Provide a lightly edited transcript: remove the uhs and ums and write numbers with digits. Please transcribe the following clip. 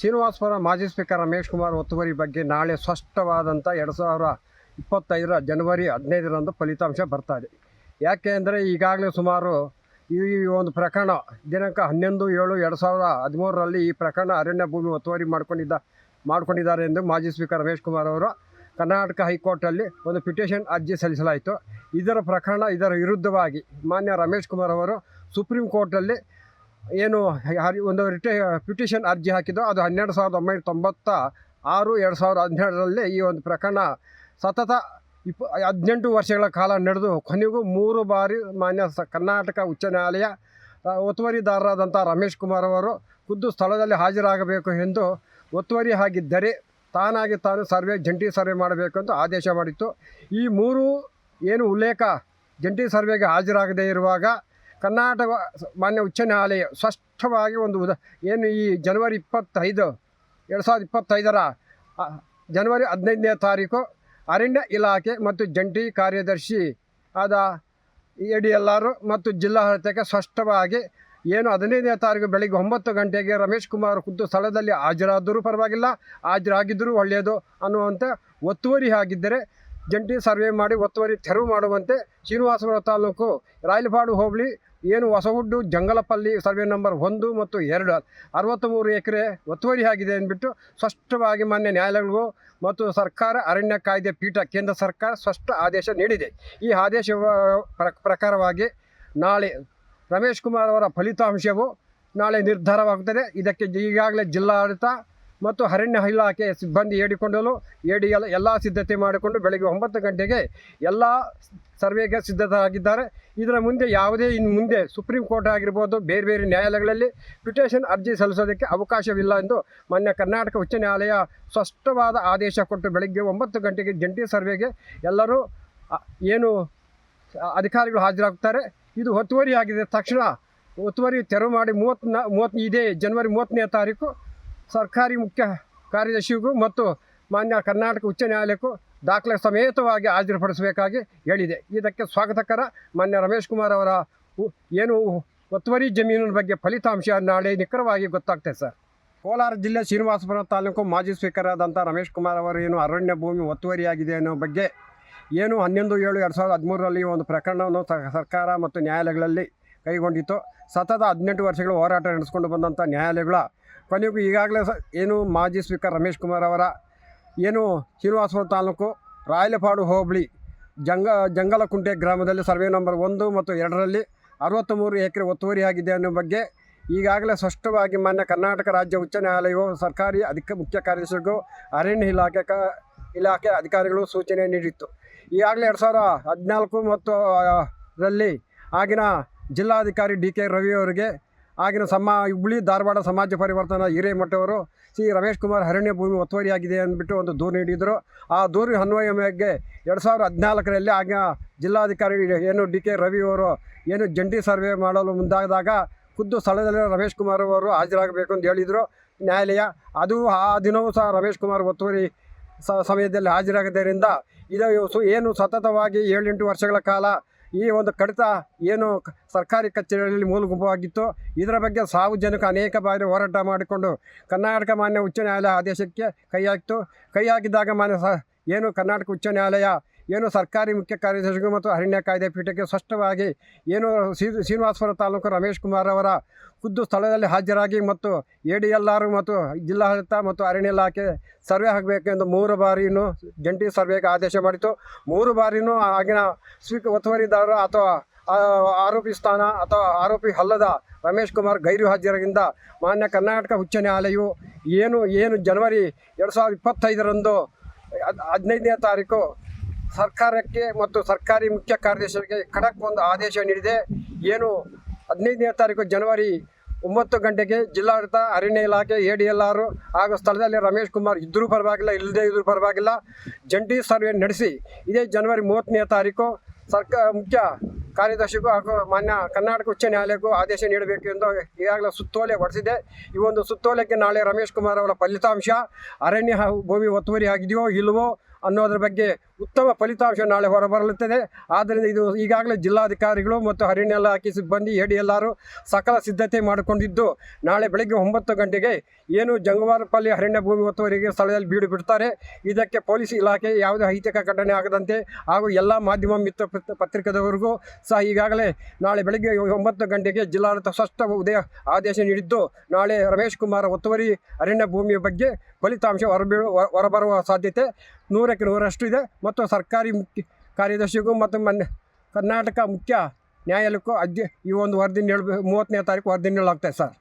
ಶ್ರೀನಿವಾಸಪುರ ಮಾಜಿ ಸ್ಪೀಕರ್ ರಮೇಶ್ ಕುಮಾರ್ ಒತ್ತುವರಿ ಬಗ್ಗೆ ನಾಳೆ ಸ್ಪಷ್ಟವಾದಂಥ 2025 ಜನವರಿ 15ರಂದು ಫಲಿತಾಂಶ ಬರ್ತಾ ಇದೆ. ಯಾಕೆ ಅಂದರೆ ಈಗಾಗಲೇ ಸುಮಾರು ಈ ಒಂದು ಪ್ರಕರಣ ದಿನಾಂಕ 11/7/2013ರಲ್ಲಿ ಈ ಪ್ರಕರಣ ಅರಣ್ಯ ಭೂಮಿ ಒತ್ತುವರಿ ಮಾಡ್ಕೊಂಡಿದ್ದಾರೆ ಎಂದು ಮಾಜಿ ಸ್ಪೀಕರ್ ರಮೇಶ್ ಕುಮಾರ್ ಅವರು ಕರ್ನಾಟಕ ಹೈಕೋರ್ಟಲ್ಲಿ ಒಂದು ಪಿಟಿಷನ್ ಅರ್ಜಿ ಸಲ್ಲಿಸಲಾಯಿತು. ಇದರ ವಿರುದ್ಧವಾಗಿ ಮಾನ್ಯ ರಮೇಶ್ ಕುಮಾರ್ ಅವರು ಸುಪ್ರೀಂ ಕೋರ್ಟಲ್ಲಿ ಏನು ಒಂದು ಪಿಟಿಷನ್ ಅರ್ಜಿ ಹಾಕಿದ್ದು ಅದು 12/1996/2017ರಲ್ಲಿ ಈ ಒಂದು ಪ್ರಕರಣ ಸತತ 18 ವರ್ಷಗಳ ಕಾಲ ನಡೆದು ಕೊನೆಗೂ 3 ಬಾರಿ ಮಾನ್ಯ ಕರ್ನಾಟಕ ಉಚ್ಚ ನ್ಯಾಯಾಲಯ ಒತ್ತುವರಿದಾರರಾದಂಥ ರಮೇಶ್ ಕುಮಾರ್ ಅವರು ಖುದ್ದು ಸ್ಥಳದಲ್ಲಿ ಹಾಜರಾಗಬೇಕು ಎಂದು ಒತ್ತುವರಿ ಆಗಿದ್ದರೆ ತಾನು ಜಂಟಿ ಸರ್ವೆ ಮಾಡಬೇಕು ಅಂತ ಆದೇಶ ಮಾಡಿತ್ತು. ಈ 3 ಏನು ಉಲ್ಲೇಖ ಜಂಟಿ ಸರ್ವೆಗೆ ಹಾಜರಾಗದೇ ಇರುವಾಗ ಕರ್ನಾಟಕ ಮಾನ್ಯ ಉಚ್ಚ ನ್ಯಾಯಾಲಯ ಸ್ಪಷ್ಟವಾಗಿ ಏನು ಈ ಜನವರಿ 25, 2025ರ ಜನವರಿ 15ನೇ ತಾರೀಕು ಅರಣ್ಯ ಇಲಾಖೆ ಮತ್ತು ಜಂಟಿ ಕಾರ್ಯದರ್ಶಿ ಆದ ADLR ಮತ್ತು ಜಿಲ್ಲಾಡಳಿತಕ್ಕೆ ಸ್ಪಷ್ಟವಾಗಿ ಏನು 15ನೇ ತಾರೀಕು ಬೆಳಗ್ಗೆ 9 ಗಂಟೆಗೆ ರಮೇಶ್ ಕುಮಾರ್ ಖುದ್ದು ಸ್ಥಳದಲ್ಲಿ ಹಾಜರಾದರೂ ಪರವಾಗಿಲ್ಲ, ಹಾಜರಾಗಿದ್ದರೂ ಒಳ್ಳೆಯದು ಅನ್ನುವಂತೆ ಒತ್ತುವರಿ ಆಗಿದ್ದರೆ ಜಂಟಿ ಸರ್ವೆ ಮಾಡಿ ಒತ್ತುವರಿ ತೆರವು ಮಾಡುವಂತೆ ಶ್ರೀನಿವಾಸಪುರ ತಾಲೂಕು ರಾಯಲಪಾಡು ಹೋಬಳಿ ಏನು ಹೊಸಗುಡ್ಡು ಜಂಗಲಪಲ್ಲಿ ಸರ್ವೆ ನಂಬರ್ 1 ಮತ್ತು 2 63 ಎಕರೆ ಒತ್ತುವರಿ ಆಗಿದೆ ಅಂದ್ಬಿಟ್ಟು ಸ್ಪಷ್ಟವಾಗಿ ಮಾನ್ಯ ನ್ಯಾಯಾಲಯಗಳಿಗೂ ಮತ್ತು ಸರ್ಕಾರ ಅರಣ್ಯ ಕಾಯ್ದೆ ಪೀಠ ಕೇಂದ್ರ ಸರ್ಕಾರ ಸ್ಪಷ್ಟ ಆದೇಶ ನೀಡಿದೆ. ಈ ಆದೇಶ ಪ್ರಕಾರವಾಗಿ ನಾಳೆ ರಮೇಶ್ ಕುಮಾರ್ ಅವರ ಫಲಿತಾಂಶವು ನಾಳೆ ನಿರ್ಧಾರವಾಗುತ್ತದೆ. ಇದಕ್ಕೆ ಈಗಾಗಲೇ ಜಿಲ್ಲಾಡಳಿತ ಮತ್ತು ಅರಣ್ಯ ಇಲಾಖೆ ಸಿಬ್ಬಂದಿ ಹೇಳಿಕೊಂಡಲು ಎಲ್ಲ ಸಿದ್ಧತೆ ಮಾಡಿಕೊಂಡು ಬೆಳಗ್ಗೆ 9 ಗಂಟೆಗೆ ಎಲ್ಲ ಸರ್ವೆಗೆ ಸಿದ್ಧರಾಗಿದ್ದಾರೆ. ಇದರ ಮುಂದೆ ಇನ್ನು ಮುಂದೆ ಸುಪ್ರೀಂ ಕೋರ್ಟ್ ಆಗಿರ್ಬೋದು, ಬೇರೆ ನ್ಯಾಯಾಲಯಗಳಲ್ಲಿ ಪಿಟಿಷನ್ ಅರ್ಜಿ ಸಲ್ಲಿಸೋದಕ್ಕೆ ಅವಕಾಶವಿಲ್ಲ ಎಂದು ಮಾನ್ಯ ಕರ್ನಾಟಕ ಉಚ್ಚ ನ್ಯಾಯಾಲಯ ಸ್ಪಷ್ಟವಾದ ಆದೇಶ ಕೊಟ್ಟು ಬೆಳಗ್ಗೆ 9 ಗಂಟೆಗೆ ಜಂಟಿ ಸರ್ವೆಗೆ ಎಲ್ಲರೂ ಏನು ಅಧಿಕಾರಿಗಳು ಹಾಜರಾಗ್ತಾರೆ. ಇದು ಒತ್ತುವರಿ ಆಗಿದೆ ತಕ್ಷಣ ಒತ್ತುವರಿ ತೆರವು ಮಾಡಿ ಇದೇ ಜನವರಿ 30ನೇ ತಾರೀಕು ಸರ್ಕಾರಿ ಮುಖ್ಯ ಕಾರ್ಯದರ್ಶಿಗೂ ಮತ್ತು ಮಾನ್ಯ ಕರ್ನಾಟಕ ಉಚ್ಚ ನ್ಯಾಯಾಲಯಕ್ಕೂ ದಾಖಲೆ ಸಮೇತವಾಗಿ ಹಾಜರುಪಡಿಸಬೇಕಾಗಿ ಹೇಳಿದೆ. ಇದಕ್ಕೆ ಸ್ವಾಗತಕರ. ಮಾನ್ಯ ರಮೇಶ್ ಕುಮಾರ್ ಅವರ ಏನು ಒತ್ತುವರಿ ಜಮೀನಿನ ಬಗ್ಗೆ ಫಲಿತಾಂಶ ನಾಳೆ ನಿಖರವಾಗಿ ಗೊತ್ತಾಗ್ತದೆ ಸರ್. ಕೋಲಾರ ಜಿಲ್ಲೆ ಶ್ರೀನಿವಾಸಪುರ ತಾಲೂಕು ಮಾಜಿ ಸ್ಪೀಕರ್ ಆದಂಥ ರಮೇಶ್ ಕುಮಾರ್ ಅವರು ಏನು ಅರಣ್ಯ ಭೂಮಿ ಒತ್ತುವರಿಯಾಗಿದೆ ಅನ್ನೋ ಬಗ್ಗೆ ಏನು 11/7/2013ರಲ್ಲಿ ಒಂದು ಪ್ರಕರಣವನ್ನು ಸರ್ಕಾರ ಮತ್ತು ನ್ಯಾಯಾಲಯಗಳಲ್ಲಿ ಕೈಗೊಂಡಿತ್ತು. ಸತತ 18 ವರ್ಷಗಳು ಹೋರಾಟ ನಡೆಸ್ಕೊಂಡು ಬಂದಂಥ ನ್ಯಾಯಾಲಯಗಳ ಕೊನೆಗೂ ಈಗಾಗಲೇ ಏನು ಮಾಜಿ ಸ್ಪೀಕರ್ ರಮೇಶ್ ಕುಮಾರ್ ಅವರ ಏನು ಶ್ರೀನಿವಾಸಪುರ ತಾಲೂಕು ರಾಯಲಪಾಡು ಹೋಬಳಿ ಜಂಗಲಕುಂಟೆ ಗ್ರಾಮದಲ್ಲಿ ಸರ್ವೆ ನಂಬರ್ 1 ಮತ್ತು 2ರಲ್ಲಿ 63 ಎಕರೆ ಒತ್ತುವರಿಯಾಗಿದೆ ಅನ್ನೋ ಬಗ್ಗೆ ಈಗಾಗಲೇ ಸ್ಪಷ್ಟವಾಗಿ ಮಾನ್ಯ ಕರ್ನಾಟಕ ರಾಜ್ಯ ಉಚ್ಚ ನ್ಯಾಯಾಲಯವು ಸರ್ಕಾರಿ ಮುಖ್ಯ ಕಾರ್ಯದರ್ಶಿಗೂ ಅರಣ್ಯ ಇಲಾಖೆ ಅಧಿಕಾರಿಗಳು ಸೂಚನೆ ನೀಡಿತ್ತು. ಈಗಾಗಲೇ 2014 ಮತ್ತು ರಲ್ಲಿ ಆಗಿನ ಜಿಲ್ಲಾಧಿಕಾರಿ DK ರವಿ ಅವರಿಗೆ ಆಗಿನ ಹುಬ್ಬಳ್ಳಿ ಧಾರವಾಡ ಸಮಾಜ ಪರಿವರ್ತನಾ ಹಿರೇಮಠವರು ರಮೇಶ್ ಕುಮಾರ್ ಅರಣ್ಯ ಭೂಮಿ ಒತ್ತುವರಿಯಾಗಿದೆ ಅಂದ್ಬಿಟ್ಟು ಒಂದು ದೂರು ನೀಡಿದರು. ಆ ದೂರಿನ ಅನ್ವಯ ಮೇರೆಗೆ 2014ರಲ್ಲಿ ಆಗಿನ ಜಿಲ್ಲಾಧಿಕಾರಿ ಏನು DK ರವಿ ಅವರು ಏನು ಜಂಟಿ ಸರ್ವೆ ಮಾಡಲು ಮುಂದಾದಾಗ ಖುದ್ದು ಸ್ಥಳದಲ್ಲಿ ರಮೇಶ್ ಕುಮಾರ್ ಅವರು ಹಾಜರಾಗಬೇಕು ಅಂತ ಹೇಳಿದರು ನ್ಯಾಯಾಲಯ. ಅದು ಆ ದಿನವೂ ಸಹ ರಮೇಶ್ ಕುಮಾರ್ ಒತ್ತುವರಿ ಸಮಯದಲ್ಲಿ ಹಾಜರಾಗದ್ದರಿಂದ ಏನು ಸತತವಾಗಿ 7-8 ವರ್ಷಗಳ ಕಾಲ ಈ ಒಂದು ಕಡಿತ ಏನು ಸರ್ಕಾರಿ ಕಚೇರಿಯಲ್ಲಿ ಮೂಲಭೂತವಾಗಿತ್ತು. ಇದರ ಬಗ್ಗೆ ಸಾರ್ವಜನಿಕ ಅನೇಕ ಬಾರಿ ಹೋರಾಟ ಮಾಡಿಕೊಂಡು ಕರ್ನಾಟಕ ಮಾನ್ಯ ಉಚ್ಚ ನ್ಯಾಯಾಲಯ ಆದೇಶಕ್ಕೆ ಕೈ ಹಾಕಿದಾಗ ಏನು ಕರ್ನಾಟಕ ಉಚ್ಚ ನ್ಯಾಯಾಲಯ ಏನು ಸರ್ಕಾರಿ ಮುಖ್ಯ ಕಾರ್ಯದರ್ಶಿಗಳು ಮತ್ತು ಅರಣ್ಯ ಕಾಯ್ದೆ ಪೀಠಕ್ಕೆ ಸ್ಪಷ್ಟವಾಗಿ ಏನು ಶ್ರೀನಿವಾಸಪುರ ತಾಲೂಕು ರಮೇಶ್ ಕುಮಾರ್ ಅವರ ಖುದ್ದು ಸ್ಥಳದಲ್ಲಿ ಹಾಜರಾಗಿ ಮತ್ತು ADLR ಮತ್ತು ಜಿಲ್ಲಾಡಳಿತ ಮತ್ತು ಅರಣ್ಯ ಇಲಾಖೆ ಸರ್ವೆ ಆಗಬೇಕೆಂದು 3 ಬಾರಿಯೂ ಜಂಟಿ ಸರ್ವೆಗೆ ಆದೇಶ ಮಾಡಿತು. 3 ಬಾರಿಯೂ ಆಗಿನ ಒತ್ತುವರಿದಾರರು ಅಥವಾ ಆರೋಪಿ ಸ್ಥಾನ ಅಥವಾ ಆರೋಪಿ ಅಲ್ಲದ ರಮೇಶ್ ಕುಮಾರ್ ಗೈರು ಹಾಜರಾಗಿಂದ ಮಾನ್ಯ ಕರ್ನಾಟಕ ಉಚ್ಚ ನ್ಯಾಯಾಲಯವು ಏನು ಜನವರಿ 2025ರಂದು 15ನೇ ತಾರೀಕು ಸರ್ಕಾರಕ್ಕೆ ಮತ್ತು ಸರ್ಕಾರಿ ಮುಖ್ಯ ಕಾರ್ಯದರ್ಶಿಗೆ ಖಡಕ್ ಒಂದು ಆದೇಶ ನೀಡಿದೆ. ಏನು 15ನೇ ತಾರೀಕು ಜನವರಿ 9 ಗಂಟೆಗೆ ಜಿಲ್ಲಾಡಳಿತ ಅರಣ್ಯ ಇಲಾಖೆ ADLR ಹಾಗೂ ಸ್ಥಳದಲ್ಲಿ ರಮೇಶ್ ಕುಮಾರ್ ಇದ್ದರೂ ಪರವಾಗಿಲ್ಲ, ಇಲ್ಲದೇ ಇದ್ದರೂ ಪರವಾಗಿಲ್ಲ, ಜಂಟಿ ಸರ್ವೆ ನಡೆಸಿ ಇದೇ ಜನವರಿ 30ನೇ ತಾರೀಕು ಮುಖ್ಯ ಕಾರ್ಯದರ್ಶಿಗೂ ಹಾಗೂ ಮಾನ್ಯ ಕರ್ನಾಟಕ ಉಚ್ಚ ನ್ಯಾಯಾಲಯಕ್ಕೂ ಆದೇಶ ನೀಡಬೇಕು ಎಂದು ಈಗಾಗಲೇ ಸುತ್ತೋಲೆ ಹೊರಡಿಸಿದೆ. ಈ ಒಂದು ಸುತ್ತೋಲೆಗೆ ನಾಳೆ ರಮೇಶ್ ಕುಮಾರ್ ಅವರ ಫಲಿತಾಂಶ ಅರಣ್ಯ ಭೂಮಿ ಒತ್ತುವರಿ ಆಗಿದೆಯೋ ಇಲ್ಲವೋ ಅನ್ನೋದ್ರ ಬಗ್ಗೆ ಉತ್ತಮ ಫಲಿತಾಂಶ ನಾಳೆ ಹೊರಬರಲಿದೆ. ಆದ್ದರಿಂದ ಇದು ಈಗಾಗಲೇ ಜಿಲ್ಲಾಧಿಕಾರಿಗಳು ಮತ್ತು ಅರಣ್ಯ ಇಲಾಖೆ ಸಿಬ್ಬಂದಿ ADLR ಸಕಲ ಸಿದ್ಧತೆ ಮಾಡಿಕೊಂಡಿದ್ದು, ನಾಳೆ ಬೆಳಗ್ಗೆ 9 ಗಂಟೆಗೆ ಏನು ಜಂಗವಾರಪಲ್ಲಿ ಅರಣ್ಯ ಭೂಮಿ ಒತ್ತುವರಿಗೆ ಸ್ಥಳದಲ್ಲಿ ಬೀಡು ಬಿಡ್ತಾರೆ. ಇದಕ್ಕೆ ಪೊಲೀಸ್ ಇಲಾಖೆ ಯಾವುದೇ ಅಹಿತಕ ಘಟನೆ ಆಗದಂತೆ ಹಾಗೂ ಎಲ್ಲ ಮಾಧ್ಯಮ ಮಿತ್ರ ಪತ್ರಿಕೆದವರಿಗೂ ಸಹ ಈಗಾಗಲೇ ನಾಳೆ ಬೆಳಗ್ಗೆ 9 ಗಂಟೆಗೆ ಜಿಲ್ಲಾಡಳಿತ ಸ್ಪಷ್ಟ ಆದೇಶ ನೀಡಿದ್ದು, ನಾಳೆ ರಮೇಶ್ ಕುಮಾರ್ ಒತ್ತುವರಿ ಅರಣ್ಯ ಭೂಮಿಯ ಬಗ್ಗೆ ಫಲಿತಾಂಶ ಹೊರಬರುವ ಸಾಧ್ಯತೆ 100ಕ್ಕೆ 100ರಷ್ಟು ಇದೆ. ಮತ್ತು ಸರ್ಕಾರಿ ಮುಖ್ಯ ಕಾರ್ಯದರ್ಶಿಗೂ ಮತ್ತು ಕರ್ನಾಟಕ ಮುಖ್ಯ ನ್ಯಾಯಾಲಯಕ್ಕೂ ಈ ಒಂದು ವರದಿ 30ನೇ ತಾರೀಕು ವರದಿ ನೀಡಲಾಗ್ತದೆ ಸರ್.